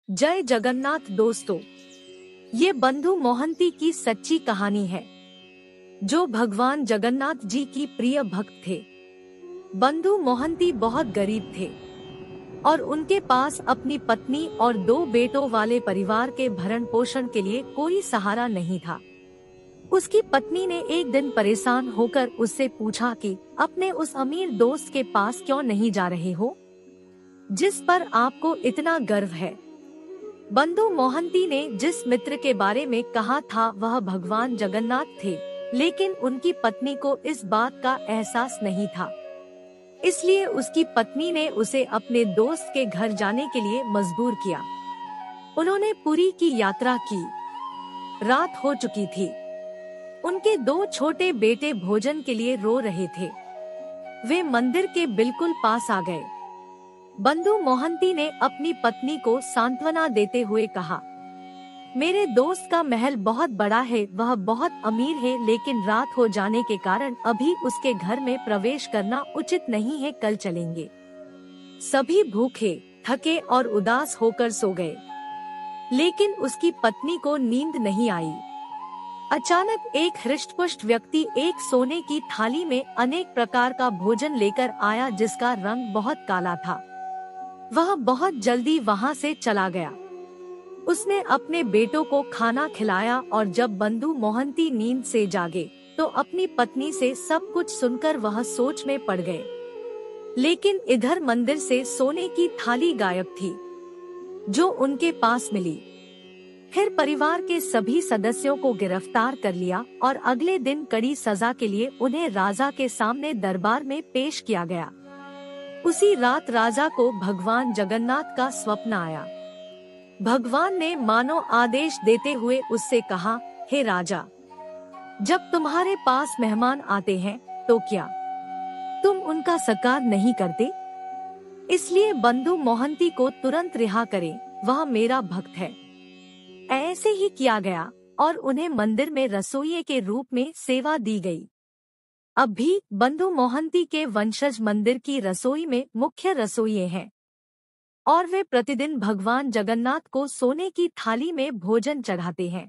जय जगन्नाथ दोस्तों, ये बंधु मोहंती की सच्ची कहानी है, जो भगवान जगन्नाथ जी की प्रिय भक्त थे। बंधु मोहंती बहुत गरीब थे और उनके पास अपनी पत्नी और 2 बेटों वाले परिवार के भरण पोषण के लिए कोई सहारा नहीं था। उसकी पत्नी ने एक दिन परेशान होकर उससे पूछा कि अपने उस अमीर दोस्त के पास क्यों नहीं जा रहे हो, जिस पर आपको इतना गर्व है। बंधु मोहंती ने जिस मित्र के बारे में कहा था वह भगवान जगन्नाथ थे, लेकिन उनकी पत्नी को इस बात का एहसास नहीं था। इसलिए उसकी पत्नी ने उसे अपने दोस्त के घर जाने के लिए मजबूर किया। उन्होंने पुरी की यात्रा की। रात हो चुकी थी। उनके 2 छोटे बेटे भोजन के लिए रो रहे थे। वे मंदिर के बिल्कुल पास आ गए। बंधु मोहंती ने अपनी पत्नी को सांत्वना देते हुए कहा, मेरे दोस्त का महल बहुत बड़ा है, वह बहुत अमीर है, लेकिन रात हो जाने के कारण अभी उसके घर में प्रवेश करना उचित नहीं है, कल चलेंगे। सभी भूखे, थके और उदास होकर सो गए, लेकिन उसकी पत्नी को नींद नहीं आई। अचानक एक हृष्टपुष्ट व्यक्ति एक सोने की थाली में अनेक प्रकार का भोजन लेकर आया, जिसका रंग बहुत काला था। वह बहुत जल्दी वहां से चला गया। उसने अपने बेटों को खाना खिलाया और जब बंधु मोहंती नींद से जागे तो अपनी पत्नी से सब कुछ सुनकर वह सोच में पड़ गए। लेकिन इधर मंदिर से सोने की थाली गायब थी, जो उनके पास मिली। फिर परिवार के सभी सदस्यों को गिरफ्तार कर लिया और अगले दिन कड़ी सजा के लिए उन्हें राजा के सामने दरबार में पेश किया गया। उसी रात राजा को भगवान जगन्नाथ का स्वप्न आया। भगवान ने मानो आदेश देते हुए उससे कहा, हे राजा, जब तुम्हारे पास मेहमान आते हैं तो क्या तुम उनका सत्कार नहीं करते? इसलिए बंधु मोहंती को तुरंत रिहा करें, वह मेरा भक्त है। ऐसे ही किया गया और उन्हें मंदिर में रसोइये के रूप में सेवा दी गई। अब भी बंधु मोहंती के वंशज मंदिर की रसोई में मुख्य रसोइये हैं और वे प्रतिदिन भगवान जगन्नाथ को सोने की थाली में भोजन चढ़ाते हैं।